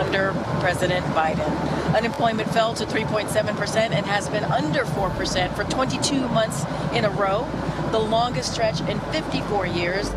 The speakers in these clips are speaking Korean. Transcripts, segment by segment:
under President Biden. Unemployment fell to 3.7% and has been under 4% for 22 months in a row, the longest stretch in 54 years.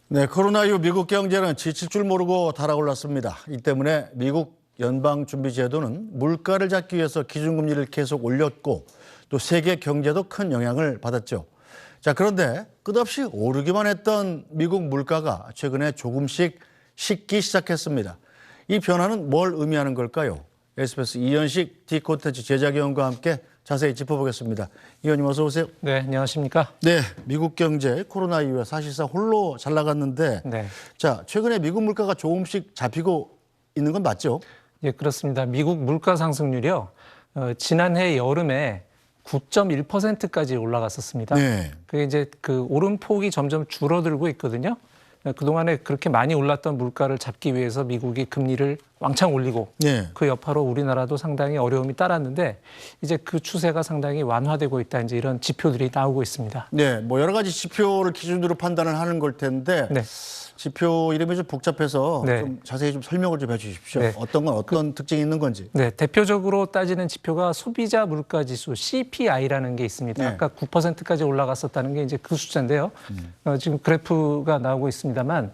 네, 코로나 이후 미국 경제는 지칠 줄 모르고 달아올랐습니다. 이 때문에 미국 연방준비제도는 물가를 잡기 위해서 기준금리를 계속 올렸고 또 세계 경제도 큰 영향을 받았죠. 자, 그런데 끝없이 오르기만 했던 미국 물가가 최근에 조금씩 식기 시작했습니다. 이 변화는 뭘 의미하는 걸까요? SBS 이현식 D콘텐츠 제작위원과 함께 자세히 짚어보겠습니다. 의원님 어서 오세요. 네, 안녕하십니까? 네, 미국 경제 코로나 이후에 사실상 홀로 잘 나갔는데 네. 자, 최근에 미국 물가가 조금씩 잡히고 있는 건 맞죠? 예, 그렇습니다. 미국 물가 상승률이요. 지난해 여름에 9.1%까지 올라갔었습니다. 네. 그게 이제 그 오름폭이 점점 줄어들고 있거든요. 그동안에 그렇게 많이 올랐던 물가를 잡기 위해서 미국이 금리를 왕창 올리고 네. 그 여파로 우리나라도 상당히 어려움이 따랐는데 이제 그 추세가 상당히 완화되고 있다. 이제 이런 지표들이 나오고 있습니다. 네, 뭐 여러 가지 지표를 기준으로 판단을 하는 걸 텐데 네. 지표 이름이 좀 복잡해서 네. 좀 자세히 좀 설명을 좀 해주십시오. 네. 어떤 건 어떤 특징이 있는 건지. 네, 대표적으로 따지는 지표가 소비자 물가 지수 CPI라는 게 있습니다. 네. 아까 9%까지 올라갔었다는 게 이제 그 숫자인데요. 지금 그래프가 나오고 있습니다만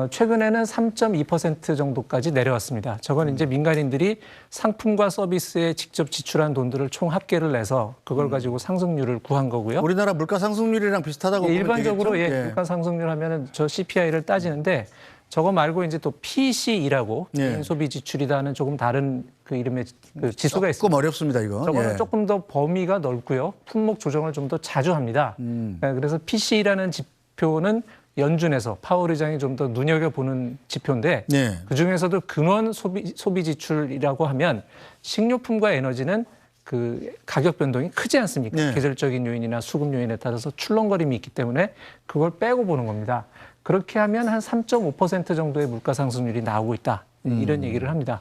최근에는 3.2% 정도까지 내려왔습니다. 저건 이제 민간인들이 상품과 서비스에 직접 지출한 돈들을 총 합계를 내서 그걸 가지고 상승률을 구한 거고요. 우리나라 물가 상승률이랑 비슷하다고 보면 일반적으로 되겠죠? 예, 물가 상승률 하면은 저 CPI를 따지는데 저거 말고 이제 또 PCE라고 예. 개인 소비 지출이라는 조금 다른 그 이름의 그 지수가 있습니다. 조금 어렵습니다, 이거. 저거는 예. 조금 더 범위가 넓고요. 품목 조정을 좀 더 자주 합니다. 그래서 PCE라는 지표는 연준에서 파월 의장이 좀 더 눈여겨보는 지표인데 네. 그중에서도 근원 소비 지출이라고 하면 식료품과 에너지는 그 가격 변동이 크지 않습니까? 네. 계절적인 요인이나 수급 요인에 따라서 출렁거림이 있기 때문에 그걸 빼고 보는 겁니다. 그렇게 하면 한 3.5% 정도의 물가 상승률이 나오고 있다. 이런 얘기를 합니다.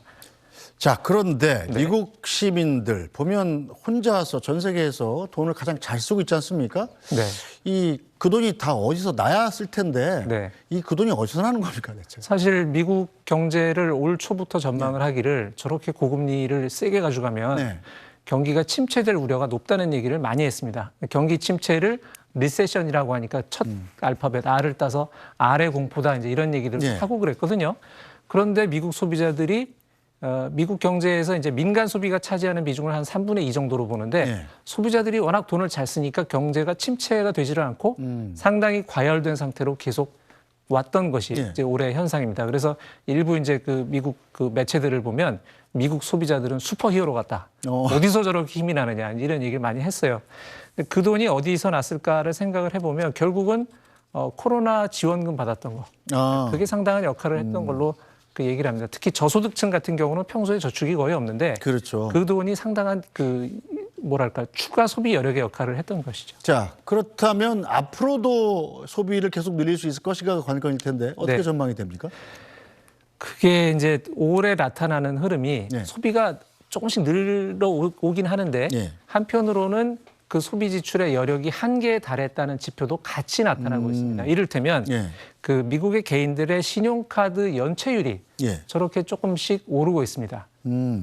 자, 그런데 네. 미국 시민들 보면 혼자서 전 세계에서 돈을 가장 잘 쓰고 있지 않습니까? 네. 그 돈이 다 어디서 나야 쓸 텐데 네. 그 돈이 어디서 나는 겁니까 대체? 사실 미국 경제를 올 초부터 전망을 하기를 저렇게 고금리를 세게 가져가면 네. 경기가 침체될 우려가 높다는 얘기를 많이 했습니다. 경기 침체를 리세션이라고 하니까 첫 알파벳 R을 따서 R의 공포다 이제 이런 얘기들을 네. 하고 그랬거든요. 그런데 미국 소비자들이 미국 경제에서 이제 민간 소비가 차지하는 비중을 한 3분의 2 정도로 보는데 네. 소비자들이 워낙 돈을 잘 쓰니까 경제가 침체가 되지를 않고 상당히 과열된 상태로 계속 왔던 것이 네. 이제 올해 현상입니다. 그래서 일부 이제 그 미국 그 매체들을 보면 미국 소비자들은 슈퍼히어로 같다. 어디서 저렇게 힘이 나느냐 이런 얘기를 많이 했어요. 그 돈이 어디서 났을까를 생각을 해보면 결국은 코로나 지원금 받았던 거. 그게 상당한 역할을 했던 걸로 그 얘기를 합니다. 특히 저소득층 같은 경우는 평소에 저축이 거의 없는데 그렇죠. 그 돈이 상당한 그 뭐랄까 추가 소비 여력의 역할을 했던 것이죠. 자, 그렇다면 앞으로도 소비를 계속 늘릴 수 있을 것인가 관건일 텐데 어떻게 네. 전망이 됩니까? 그게 이제 올해 나타나는 흐름이 네. 소비가 조금씩 늘어오긴 하는데 네. 한편으로는 그 소비 지출의 여력이 한계에 달했다는 지표도 같이 나타나고 있습니다. 이를테면 예. 그 미국의 개인들의 신용카드 연체율이 예. 저렇게 조금씩 오르고 있습니다.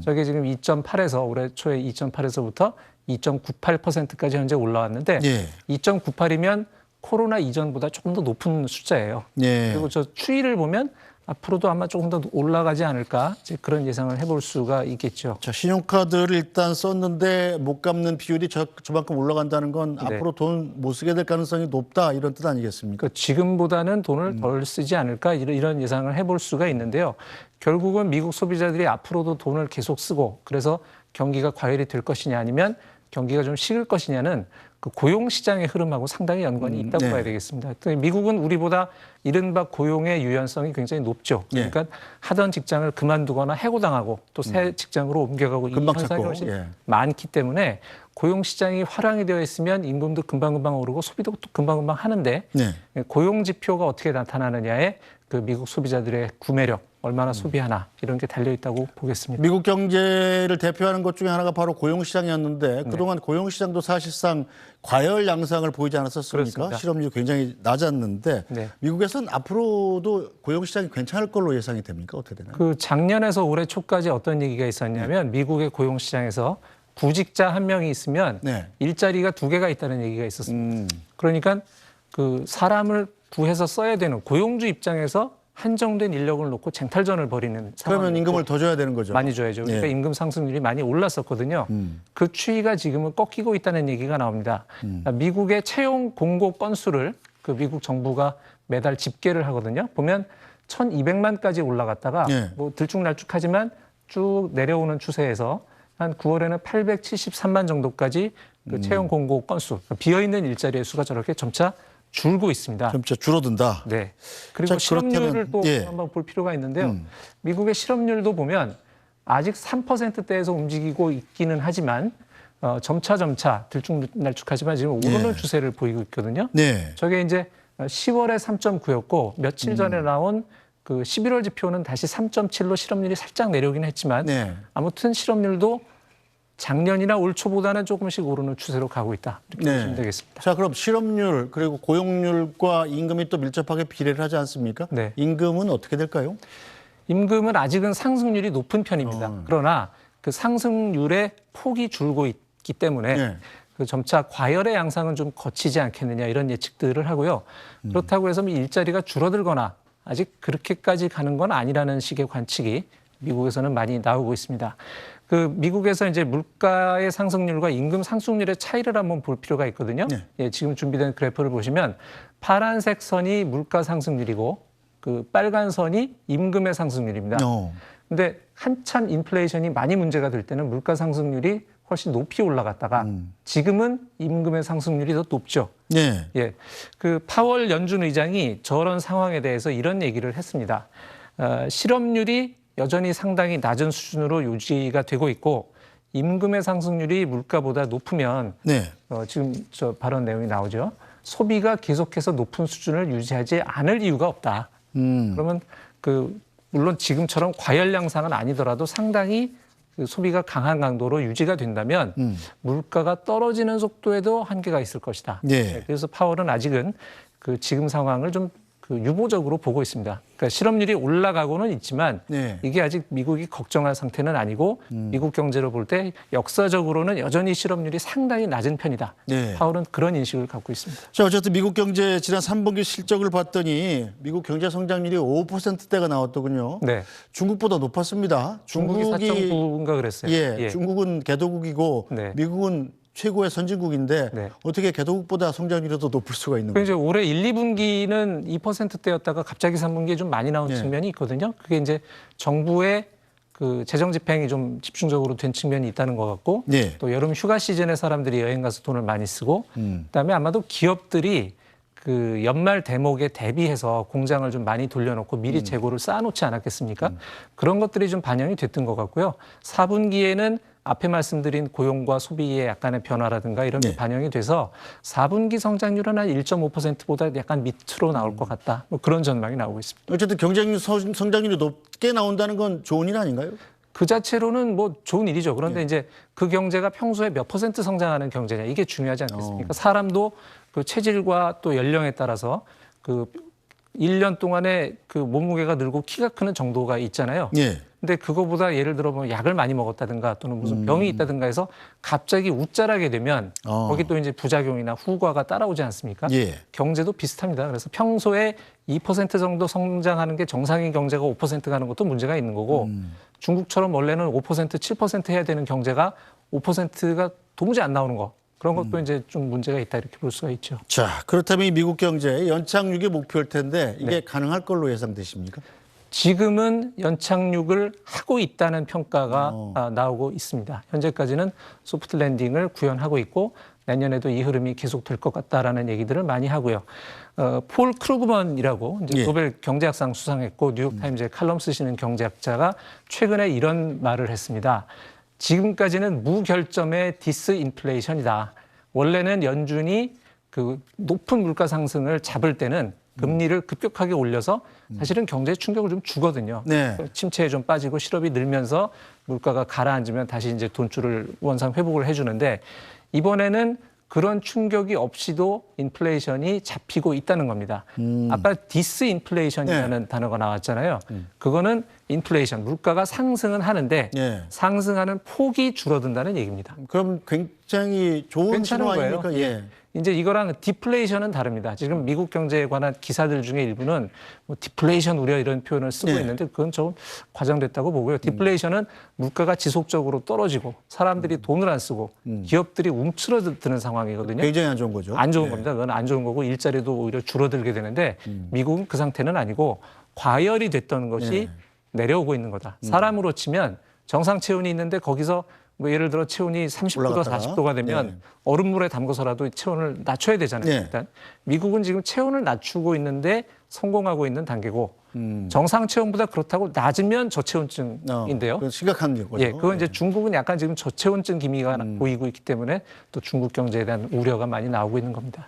저게 지금 2.8에서 올해 초에 2.8에서부터 2.98%까지 현재 올라왔는데 예. 2.98이면 코로나 이전보다 조금 더 높은 숫자예요. 예. 그리고 저 추이를 보면 앞으로도 아마 조금 더 올라가지 않을까 이제 그런 예상을 해볼 수가 있겠죠. 자, 신용카드를 일단 썼는데 못 갚는 비율이 저만큼 올라간다는 건 네. 앞으로 돈 못 쓰게 될 가능성이 높다 이런 뜻 아니겠습니까? 그러니까 지금보다는 돈을 덜 쓰지 않을까 이런 예상을 해볼 수가 있는데요. 결국은 미국 소비자들이 앞으로도 돈을 계속 쓰고 그래서 경기가 과열이 될 것이냐 아니면 경기가 좀 식을 것이냐는 그 고용 시장의 흐름하고 상당히 연관이 있다고 네. 봐야 되겠습니다. 미국은 우리보다 이른바 고용의 유연성이 굉장히 높죠. 예. 그러니까 하던 직장을 그만두거나 해고당하고 또 새 직장으로 옮겨가고 이 금방 현상이 찾고, 훨씬 예. 많기 때문에 고용 시장이 활황이 되어 있으면 임금도 금방금방 오르고 소비도 또 금방금방 하는데 네. 고용 지표가 어떻게 나타나느냐에 그 미국 소비자들의 구매력, 얼마나 소비하나 이런 게 달려 있다고 보겠습니다. 미국 경제를 대표하는 것 중에 하나가 바로 고용시장이었는데 그동안 고용시장도 사실상 과열 양상을 보이지 않았었습니까? 그렇습니다. 실업률이 굉장히 낮았는데 네. 미국에서는 앞으로도 고용시장이 괜찮을 걸로 예상이 됩니까? 어떻게 되나요? 그 작년에서 올해 초까지 어떤 얘기가 있었냐면 미국의 고용 시장에서 구직자 한 명이 있으면 네. 일자리가 두 개가 있다는 얘기가 있었습니다. 그러니까 그 사람을 구해서 써야 되는 고용주 입장에서 한정된 인력을 놓고 쟁탈전을 벌이는 상황. 그러면 임금을 더 줘야 되는 거죠. 많이 줘야죠. 그러니까 예. 임금 상승률이 많이 올랐었거든요. 그 추이가 지금은 꺾이고 있다는 얘기가 나옵니다. 미국의 채용 공고 건수를 그 미국 정부가 매달 집계를 하거든요. 보면 1,200만까지 올라갔다가 예. 뭐 들쭉날쭉하지만 쭉 내려오는 추세에서 한 9월에는 873만 정도까지 그 채용 공고 건수, 비어 있는 일자리의 수가 저렇게 점차 줄고 있습니다. 점차 줄어든다. 네. 그리고 자, 실업률을 그렇다면, 또 예. 한번 볼 필요가 있는데요. 미국의 실업률도 보면 아직 3%대에서 움직이고 있기는 하지만 점차 들쭉날쭉하지만 지금 오르는 예. 추세를 보이고 있거든요. 네. 저게 이제 10월에 3.9였고 며칠 전에 나온 그 11월 지표는 다시 3.7로 실업률이 살짝 내려오긴 했지만 네. 아무튼 실업률도 작년이나 올 초보다는 조금씩 오르는 추세로 가고 있다. 이렇게 보시면 되겠습니다. 자, 그럼 실업률 그리고 고용률과 임금이 또 밀접하게 비례를 하지 않습니까? 네. 임금은 어떻게 될까요? 임금은 아직은 상승률이 높은 편입니다. 그러나 그 상승률의 폭이 줄고 있기 때문에 네. 그 점차 과열의 양상은 좀 거치지 않겠느냐 이런 예측들을 하고요. 그렇다고 해서 일자리가 줄어들거나 아직 그렇게까지 가는 건 아니라는 식의 관측이 미국에서는 많이 나오고 있습니다. 그 미국에서 이제 물가의 상승률과 임금 상승률의 차이를 한번 볼 필요가 있거든요. 네. 예, 지금 준비된 그래프를 보시면 파란색 선이 물가 상승률이고 그 빨간 선이 임금의 상승률입니다. 근데 한참 인플레이션이 많이 문제가 될 때는 물가 상승률이 훨씬 높이 올라갔다가 지금은 임금의 상승률이 더 높죠. 네. 예, 그 파월 연준 의장이 저런 상황에 대해서 이런 얘기를 했습니다. 실업률이 여전히 상당히 낮은 수준으로 유지가 되고 있고 임금의 상승률이 물가보다 높으면 네. 지금 저 발언 내용이 나오죠. 소비가 계속해서 높은 수준을 유지하지 않을 이유가 없다. 그러면 그 물론 지금처럼 과열 양상은 아니더라도 상당히 그 소비가 강한 강도로 유지가 된다면 물가가 떨어지는 속도에도 한계가 있을 것이다. 네. 그래서 파월은 아직은 그 지금 상황을 좀 그 유보적으로 보고 있습니다. 그러니까 실업률이 올라가고는 있지만 네. 이게 아직 미국이 걱정할 상태는 아니고 미국 경제를 볼 때 역사적으로는 여전히 실업률이 상당히 낮은 편이다. 네. 파월은 그런 인식을 갖고 있습니다. 자, 어쨌든 미국 경제 지난 3분기 실적을 봤더니 미국 경제 성장률이 5%대가 나왔더군요. 네. 중국보다 높았습니다. 중국이 4.9인가 그랬어요. 예, 중국은 개도국이고 네. 미국은 최고의 선진국인데 네. 어떻게 개도국보다 성장률이 더 높을 수가 있는 거예요? 이제 올해 1, 2분기는 2%대였다가 갑자기 3분기에 좀 많이 나온 네. 측면이 있거든요. 그게 이제 정부의 그 재정 집행이 좀 집중적으로 된 측면이 있다는 것 같고 네. 또 여름 휴가 시즌에 사람들이 여행 가서 돈을 많이 쓰고 그다음에 아마도 기업들이 그 연말 대목에 대비해서 공장을 좀 많이 돌려놓고 미리 재고를 쌓아놓지 않았겠습니까? 그런 것들이 좀 반영이 됐던 것 같고요. 4분기에는 앞에 말씀드린 고용과 소비의 약간의 변화라든가 이런 게 네. 반영이 돼서 4분기 성장률은 한 1.5%보다 약간 밑으로 나올 것 같다. 뭐 그런 전망이 나오고 있습니다. 어쨌든 경쟁률 성장률이 높게 나온다는 건 좋은 일 아닌가요? 그 자체로는 뭐 좋은 일이죠. 그런데 이제 그 경제가 평소에 몇 퍼센트 성장하는 경제냐 이게 중요하지 않겠습니까? 사람도 그 체질과 또 연령에 따라서 그 1년 동안에 그 몸무게가 늘고 키가 크는 정도가 있잖아요. 예. 근데 그거보다 예를 들어 뭐 약을 많이 먹었다든가 또는 무슨 병이 있다든가 해서 갑자기 웃자라게 되면 거기 또 이제 부작용이나 후과가 따라오지 않습니까? 예. 경제도 비슷합니다. 그래서 평소에 2% 정도 성장하는 게 정상인 경제가 5% 가는 것도 문제가 있는 거고 중국처럼 원래는 5%, 7% 해야 되는 경제가 5%가 도무지 안 나오는 거. 그런 것도 이제 좀 문제가 있다 이렇게 볼 수가 있죠. 자, 그렇다면 이 미국 경제 연착륙이 목표일 텐데 이게 네. 가능할 걸로 예상되십니까? 지금은 연착륙을 하고 있다는 평가가 나오고 있습니다. 현재까지는 소프트 랜딩을 구현하고 있고 내년에도 이 흐름이 계속될 것 같다라는 얘기들을 많이 하고요. 폴 크루그먼이라고 이제 노벨 경제학상 수상했고 뉴욕타임즈에 칼럼 쓰시는 경제학자가 최근에 이런 말을 했습니다. 지금까지는 무결점의 디스인플레이션이다. 원래는 연준이 그 높은 물가 상승을 잡을 때는 금리를 급격하게 올려서 사실은 경제에 충격을 좀 주거든요. 네. 침체에 좀 빠지고 실업이 늘면서 물가가 가라앉으면 다시 이제 돈줄을 원상 회복을 해주는데 이번에는 그런 충격이 없이도 인플레이션이 잡히고 있다는 겁니다. 아까 디스인플레이션이라는 단어가 나왔잖아요. 그거는 인플레이션, 물가가 상승은 하는데 상승하는 폭이 줄어든다는 얘기입니다. 그럼 굉장히 좋은 신호 아닙니까? 예. 이제 이거랑 디플레이션은 다릅니다. 지금 미국 경제에 관한 기사들 중에 일부는 뭐 디플레이션 우려 이런 표현을 쓰고 있는데 그건 좀 과장됐다고 보고요. 디플레이션은 물가가 지속적으로 떨어지고 사람들이 돈을 안 쓰고 기업들이 움츠러드는 상황이거든요. 굉장히 안 좋은 거죠. 안 좋은 겁니다. 그건 안 좋은 거고 일자리도 오히려 줄어들게 되는데 미국은 그 상태는 아니고 과열이 됐던 것이 내려오고 있는 거다. 사람으로 치면 정상 체온이 있는데 거기서 뭐 예를 들어 체온이 30도, 올라갔다가. 40도가 되면 얼음물에 담궈서라도 체온을 낮춰야 되잖아요. 일단 미국은 지금 체온을 낮추고 있는데 성공하고 있는 단계고 정상 체온보다 그렇다고 낮으면 저체온증인데요. 그건 심각한 거죠. 예, 그건 이제 중국은 약간 지금 저체온증 기미가 보이고 있기 때문에 또 중국 경제에 대한 우려가 많이 나오고 있는 겁니다.